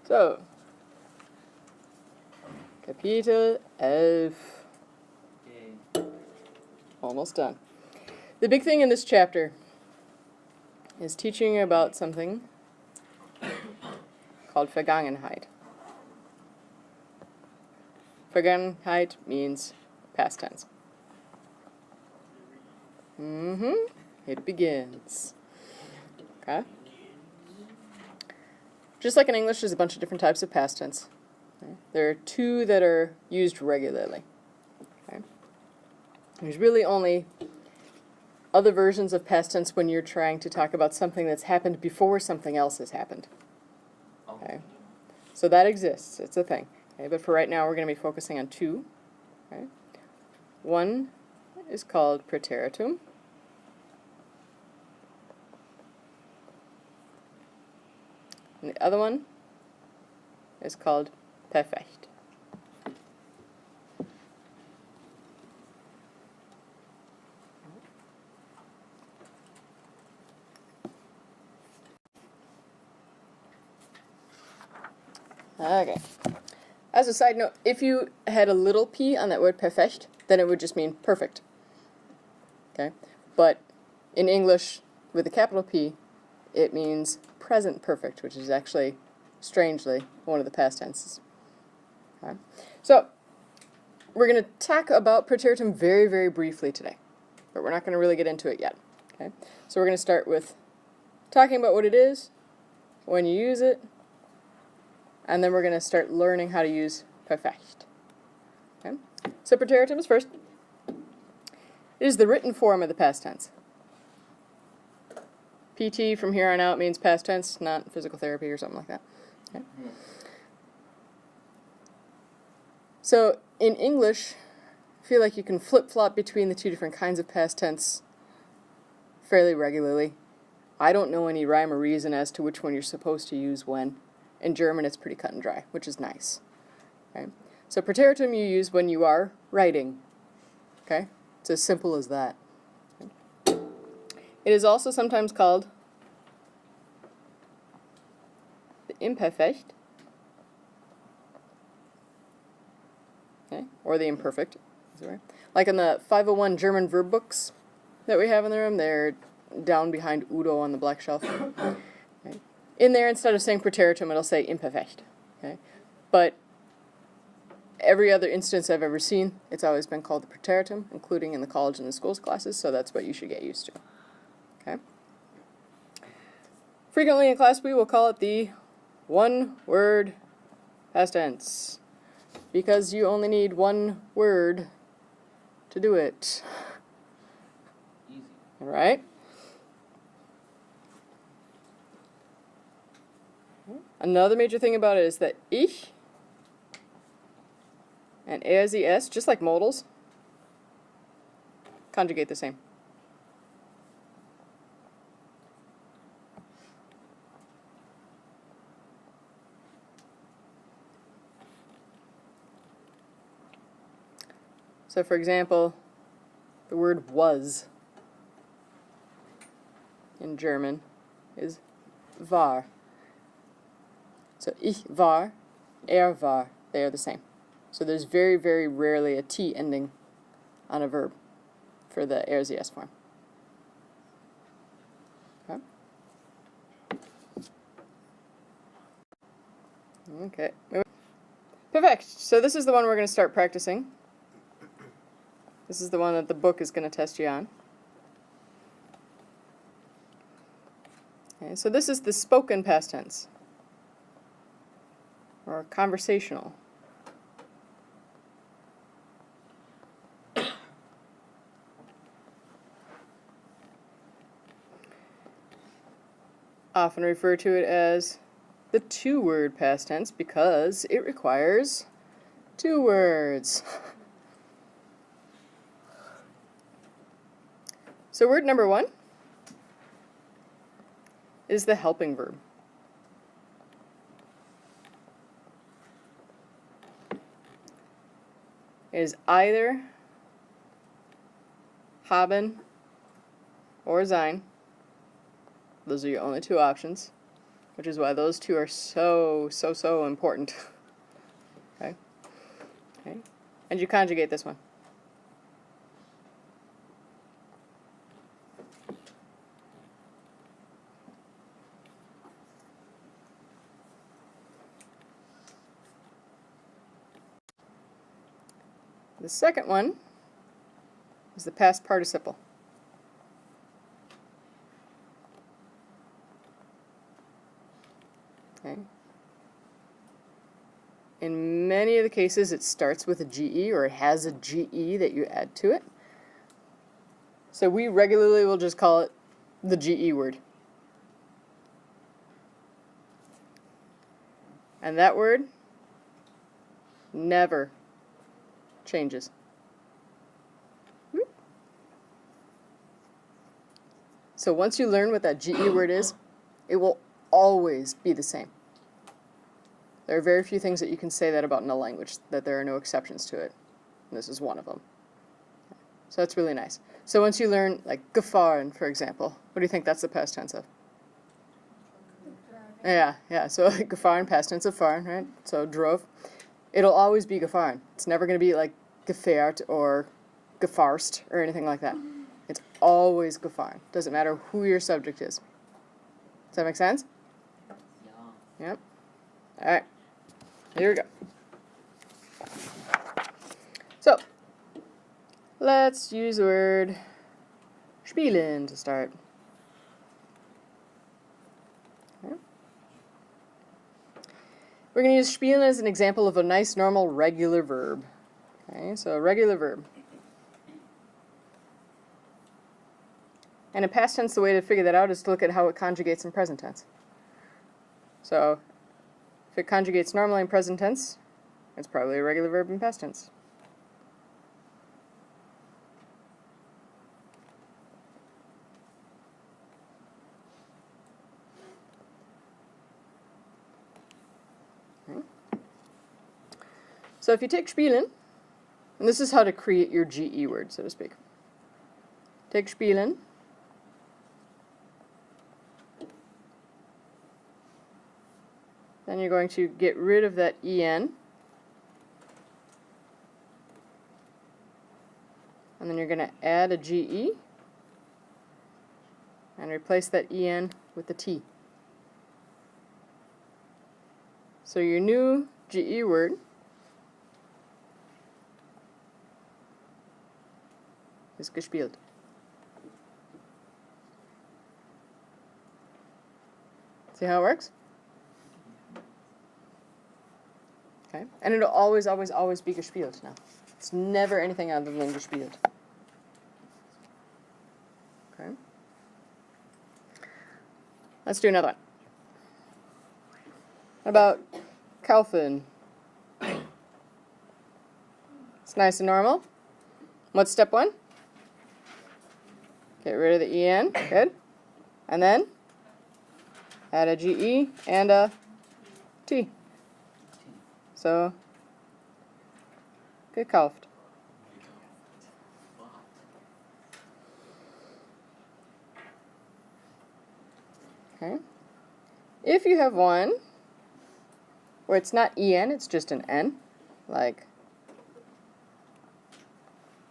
So, Kapitel 11. Almost done. The big thing in this chapter is teaching about something called Vergangenheit. Vergangenheit means past tense. It begins. Okay? Just like in English, there's a bunch of different types of past tense. Okay? There are two that are used regularly. Okay? There's really only other versions of past tense when you're trying to talk about something that's happened before something else has happened. Okay? So that exists. It's a thing. Okay? But for right now, we're going to be focusing on two. Okay? One is called Präteritum. And the other one is called Perfekt. Okay. As a side note, if you had a little p on that word Perfekt, then it would just mean perfect. Okay? But in English, with a capital P, it means present perfect, which is actually, strangely, one of the past tenses. Okay? So, we're going to talk about Präteritum very, very briefly today, but we're not going to really get into it yet. Okay? So we're going to start with talking about what it is, when you use it, and then we're going to start learning how to use Perfekt. Okay? So Präteritum is first. It is the written form of the past tense. PT from here on out means past tense, not physical therapy or something like that. Okay? So in English, I feel like you can flip-flop between the two different kinds of past tense fairly regularly. I don't know any rhyme or reason as to which one you're supposed to use when. In German, it's pretty cut and dry, which is nice. Okay? So Präteritum you use when you are writing. Okay? It's as simple as that. Okay? It is also sometimes called the imperfect, okay? Or the imperfect. Like in the 501 German verb books that we have in the room, they're down behind Udo on the black shelf. Okay? In there, instead of saying Präteritum, it'll say imperfect. Okay? But every other instance I've ever seen, it's always been called the Präteritum, including in the college and the schools classes, so that's what you should get used to. Okay? Frequently in class, we will call it the one-word past tense, because you only need one word to do it. Easy. All right? Another major thing about it is that ich and es, just like modals, conjugate the same. So for example, the word was in German is war. So ich war, war, they are the same. So there's very, very rarely a T ending on a verb for the s form. Okay. Perfect. So this is the one we're going to start practicing. This is the one that the book is going to test you on. Okay, so this is the spoken past tense, or conversational. Often refer to it as the two-word past tense because it requires two words. So word number one is the helping verb. It is either haben or sein. Those are your only two options. which is why those two are so important. Okay? Okay? And you conjugate this one. The second one is the past participle. Okay. In many of the cases, it starts with a GE or it has a GE that you add to it. So we regularly will just call it the GE word. And that word never changes. So once you learn what that GE word is, it will always be the same. There are very few things that you can say that about in a language, that there are no exceptions to it. And this is one of them. So that's really nice. So once you learn, like, gefahren, for example, what do you think that's the past tense of? Yeah. So like, gefahren, past tense of fahren, right? So drove. It'll always be gefahren. It's never going to be like gefährt or gefarst or anything like that. It's always gefahren. Doesn't matter who your subject is. Does that make sense? Yeah. Yep. All right. Here we go. So, let's use the word spielen to start. Okay. We're going to use spielen as an example of a nice, normal, regular verb. Okay, so a regular verb. And in past tense, the way to figure that out is to look at how it conjugates in present tense. So, if it conjugates normally in present tense, it's probably a regular verb in past tense. Okay. So if you take spielen, and this is how to create your GE word, so to speak. Take spielen. Then you're going to get rid of that en. And then you're going to add a GE and replace that en with the T. So your new GE word is gespielt. See how it works? Okay. And it'll always be gespielt now. It's never anything other than gespielt. Okay. Let's do another one. How about kaufen? It's nice and normal. What's step one? Get rid of the en. Good. And then add a GE and a T. So, gekauft. Okay. If you have one where it's not en, it's just an n, like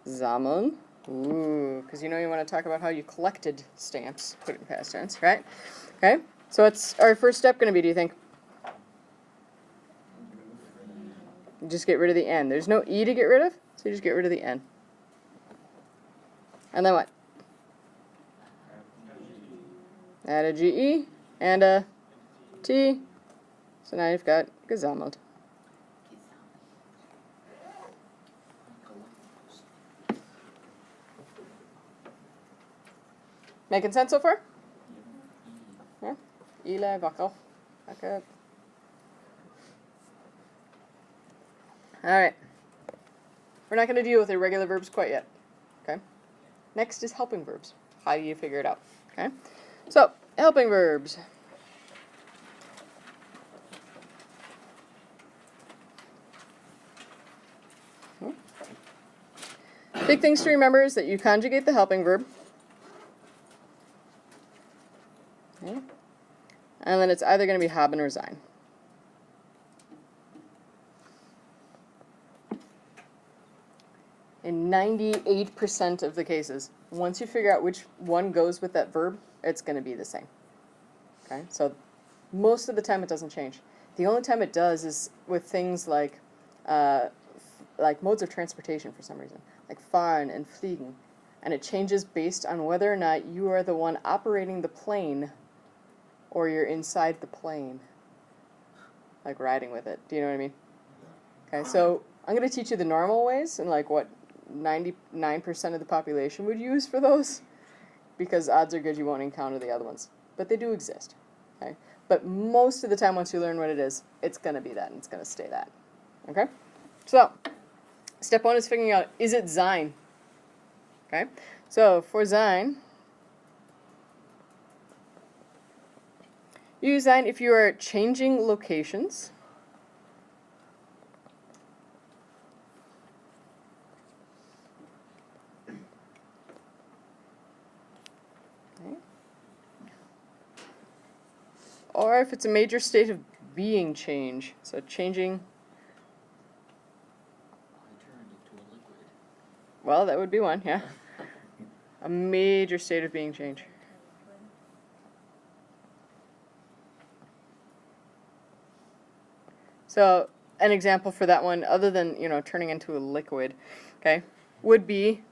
sammeln. Ooh, because you know you want to talk about how you collected stamps, put it in past tense, right? Okay. So what's our first step going to be, do you think? Just get rid of the n. There's no e to get rid of, so you just get rid of the n. And then what? Add a GE and a T. So now you've got gesammelt. Making sense so far? Yeah? Eli, back off. Back up. Alright. We're not going to deal with irregular verbs quite yet. Okay? Next is helping verbs. How do you figure it out? Okay? So, helping verbs. Big things to remember is that you conjugate the helping verb. Okay. And then it's either going to be haben or sein. In 98% of the cases, once you figure out which one goes with that verb, it's going to be the same. Okay, so most of the time it doesn't change. The only time it does is with things like modes of transportation for some reason, like fahren and fliegen, and it changes based on whether or not you are the one operating the plane or you're inside the plane, like riding with it. Do you know what I mean? Okay, so I'm going to teach you the normal ways and like what 99% of the population would use for those, because odds are good you won't encounter the other ones. But they do exist. Okay? But most of the time once you learn what it is, it's going to be that and it's going to stay that. Okay? So, step one is figuring out, is it sein? Okay? So, for sein, you use sein if you are changing locations. Or if it's a major state of being change, so changing. I turned into a liquid. Well, that would be one, yeah. A major state of being change. So an example for that one, other than turning into a liquid, okay, would be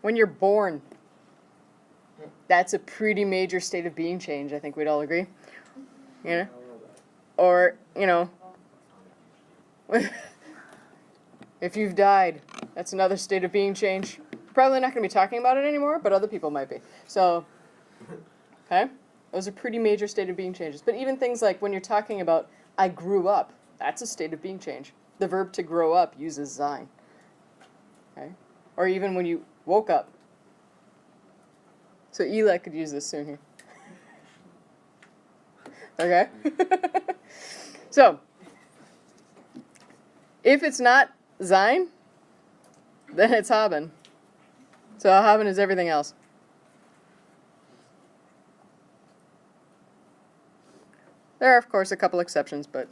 when you're born. That's a pretty major state of being change, I think we'd all agree. Or, if you've died, that's another state of being change. Probably not going to be talking about it anymore, but other people might be. So, okay? Those are pretty major state of being changes. But even things like when you're talking about, I grew up, that's a state of being change. The verb to grow up uses sein. Okay? Or even when you woke up. So Eli could use this soon here. Okay? So, if it's not sein, then it's haben. So haben is everything else. There are, of course, a couple exceptions, but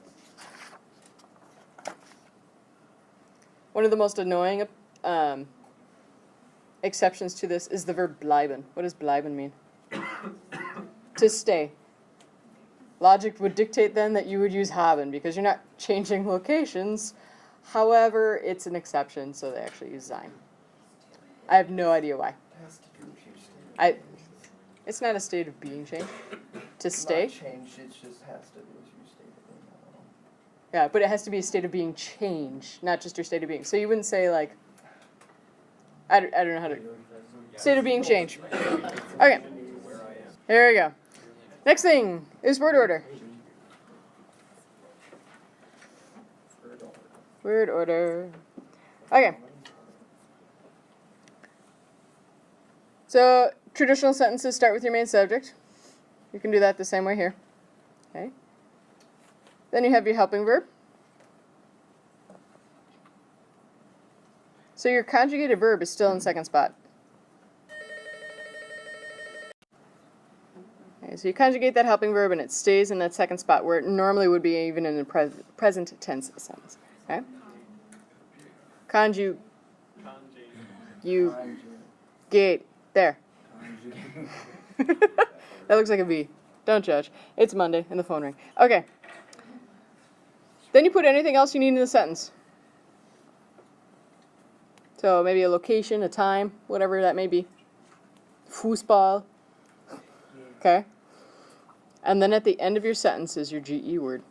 one of the most annoying exceptions to this is the verb bleiben. What does bleiben mean? To stay. Logic would dictate then that you would use haben because you're not changing locations. However, it's an exception, so they actually use sein. I have no idea why. It's not a state of being change. To stay. Not change, it just has to be your state of being. Yeah, but it has to be a state of being change, not just your state of being. So you wouldn't say like, I don't know how to, state of being change. Okay, here we go. Next thing is word order. Word order. Okay. So traditional sentences start with your main subject. You can do that the same way here. Okay. Then you have your helping verb. So your conjugated verb is still in second spot. Okay, so you conjugate that helping verb and it stays in that second spot where it normally would be even in a present tense sentence. Okay? Gate. There. That looks like a V. Don't judge. It's Monday and the phone rang. Okay. Then you put anything else you need in the sentence. So maybe a location, a time, whatever that may be. Fußball. Okay. And then at the end of your sentence is your GE word.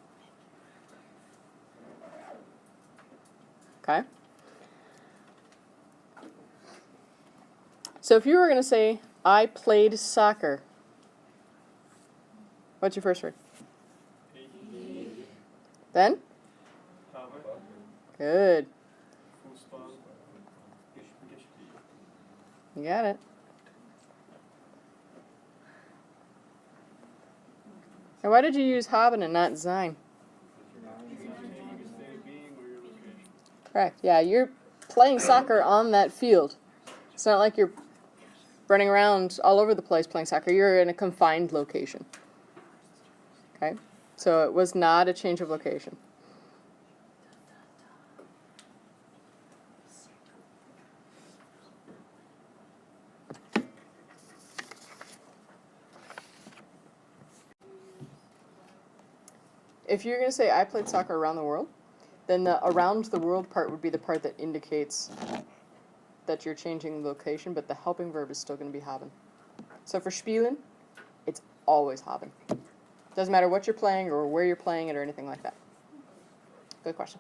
Okay. So if you were going to say, I played soccer, what's your first word? Then? Good. You got it. Now why did you use haben and not sein? Correct. Yeah, you're playing soccer on that field. It's not like you're running around all over the place playing soccer. You're in a confined location. Okay, so it was not a change of location. If you're going to say I played soccer around the world, then the around the world part would be the part that indicates that you're changing location, but the helping verb is still going to be haben. So for spielen, it's always haben. Doesn't matter what you're playing or where you're playing it or anything like that. Good question.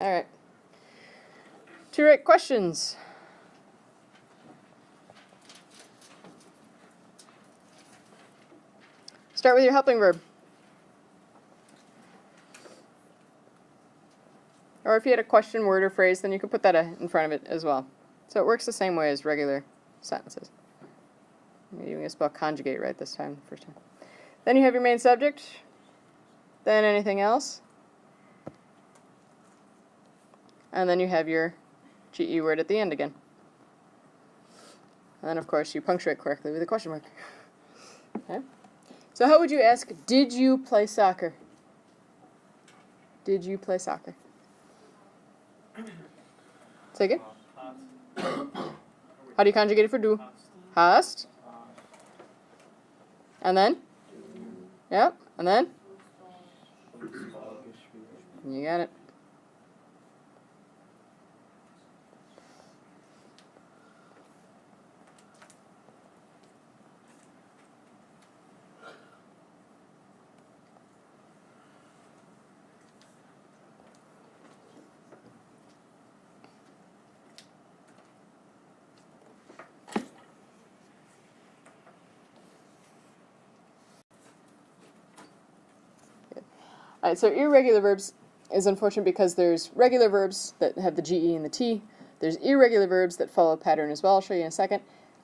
All right. 2 right questions. Start with your helping verb. Or if you had a question, word, or phrase, then you could put that in front of it as well. So it works the same way as regular sentences. Maybe you're going to spell conjugate right this time, the first time. Then you have your main subject. Then anything else. And then you have your GE word at the end again. And then, of course, you punctuate correctly with a question mark. Okay. So how would you ask, did you play soccer? Did you play soccer? Say again. How do you conjugate it for do? Hast. And then? Yep. And then? You got it. Alright, so irregular verbs is unfortunate because there's regular verbs that have the GE and the T. There's irregular verbs that follow a pattern as well. I'll show you in a second.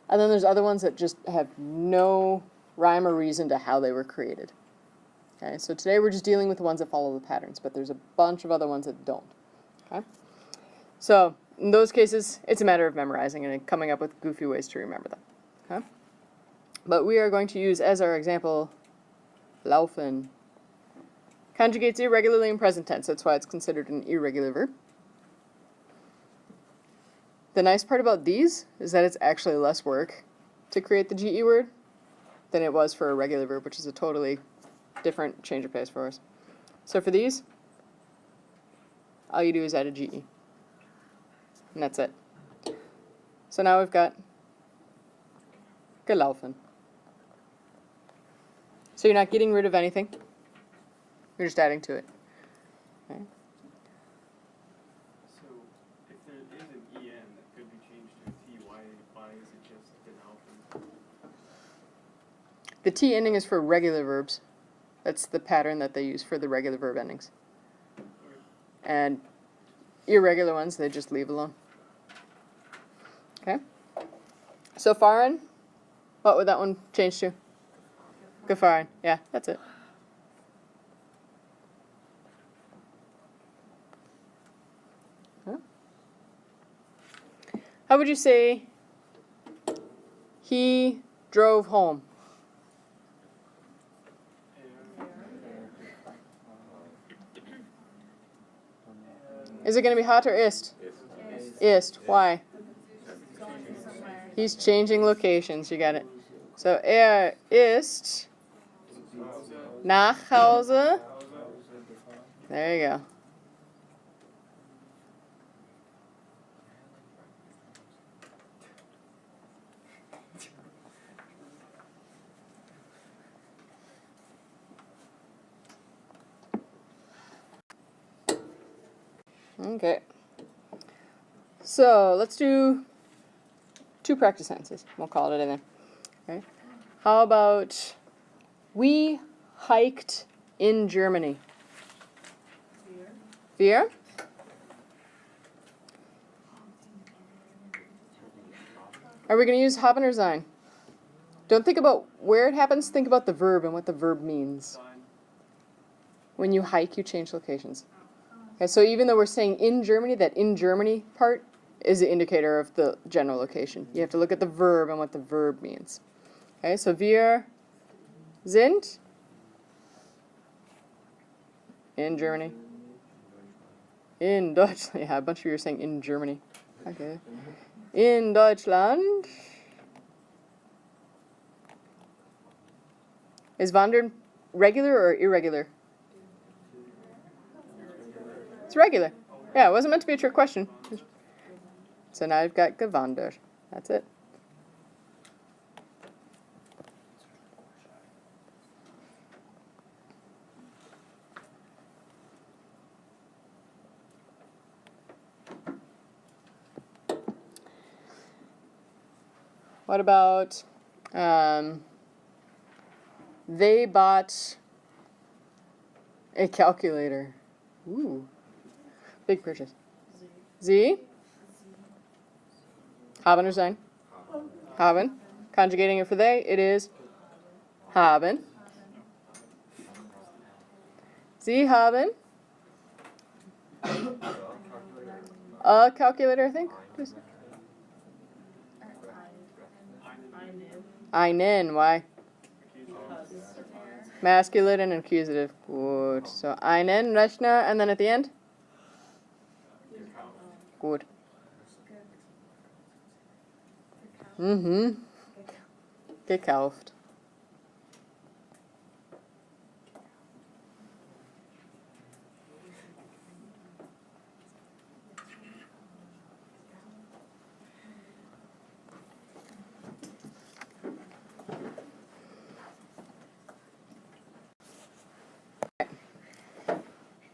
And then there's other ones that just have no rhyme or reason to how they were created. Okay, so today we're just dealing with the ones that follow the patterns, but there's a bunch of other ones that don't. Okay? So in those cases, it's a matter of memorizing and coming up with goofy ways to remember them. Okay? But we are going to use as our example, laufen. Conjugates irregularly in present tense, that's why it's considered an irregular verb. The nice part about these is that it's actually less work to create the GE word than it was for a regular verb, which is a totally different change of pace for us. So for these, all you do is add a GE. And that's it. So now we've got gelaufen. So you're not getting rid of anything. You're just adding to it. Okay. So, if there is an EN that could be changed to a T, why is it just an alpha? The T ending is for regular verbs. That's the pattern that they use for the regular verb endings. And irregular ones, they just leave alone. Okay? So fahren, what would that one change to? Gefahren. Yeah, that's it. How would you say he drove home? Is it going to be hot or ist? Ist. Why? He's changing locations. You got it. So ist nach Hause. There you go. Okay, so let's do 2 practice sentences. We'll call it a day. Okay. How about we hiked in Germany? Wir? Are we going to use haben or sein? Don't think about where it happens, think about the verb and what the verb means. When you hike, you change locations. Okay, so even though we're saying in Germany, that in Germany part is the indicator of the general location. You have to look at the verb and what the verb means. Okay, so wir sind in Germany. In Deutschland. Yeah, a bunch of you are saying in Germany. Okay. In Deutschland. Is wandern regular or irregular? It's regular. Yeah, it wasn't meant to be a trick question. So now I've got gewandert. That's it. What about they bought a calculator? Ooh, big purchase. Sie haben or sein? Haben. Conjugating it for they, it is haben. Sie haben a calculator, I think. Einen, why? Masculine and accusative. Good. So einen Rechner, and then at the end? Good. Gekauft.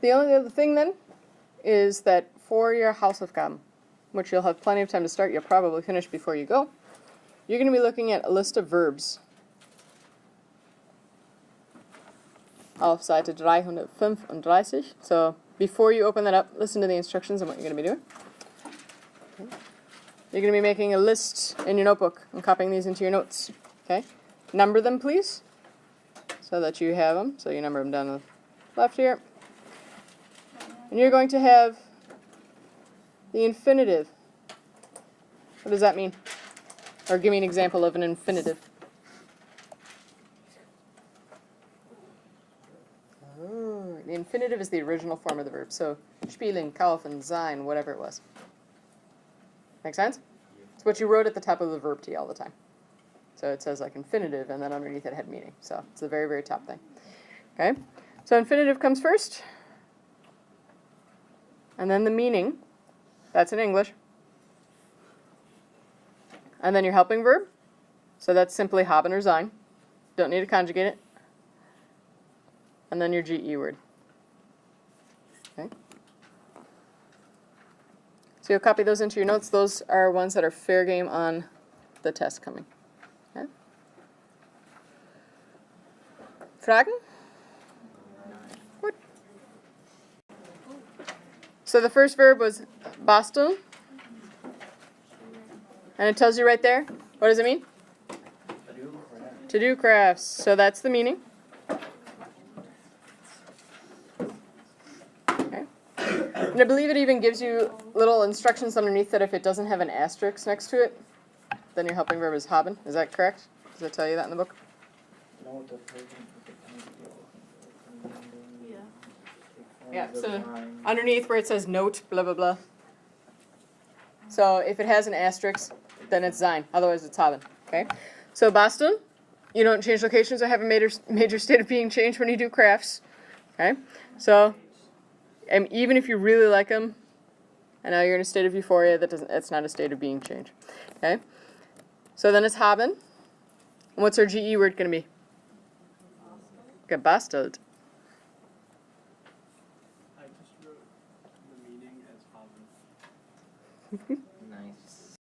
The only other thing then is that for your Hausaufgaben, which you'll have plenty of time to start, you'll probably finish before you go, you're going to be looking at a list of verbs. Auf Seite 335. So before you open that up, listen to the instructions on what you're going to be doing. Okay. You're going to be making a list in your notebook and copying these into your notes. Okay. Number them, please, so that you have them. So you number them down the left here. And you're going to have the infinitive. What does that mean? Or give me an example of an infinitive. Oh, the infinitive is the original form of the verb. So spielen, kaufen, sein, whatever it was. Make sense? It's what you wrote at the top of the verb T all the time. So it says like infinitive, and then underneath it had meaning. So it's the very, very top thing. Okay? So infinitive comes first. And then the meaning. That's in English. And then your helping verb. So that's simply haben or sein. Don't need to conjugate it. And then your GE word. Okay. So you'll copy those into your notes. Those are ones that are fair game on the test coming. Okay. Fragen? Good. So the first verb was basteln. And it tells you right there. What does it mean? To do crafts. So that's the meaning. Okay. And I believe it even gives you little instructions underneath that if it doesn't have an asterisk next to it, then your helping verb is haben. Is that correct? Does it tell you that in the book? Yeah, so underneath where it says note, blah, blah, blah. So if it has an asterisk, then it's sein. Otherwise, it's haben. Okay? So basteln, you don't change locations or have a major state of being changed when you do crafts. Okay? So even if you really like them, and now you're in a state of euphoria, it's not a state of being change. Okay? So then it's haben. And what's our GE word going to be? Gebastelt. I just wrote the meaning as haben.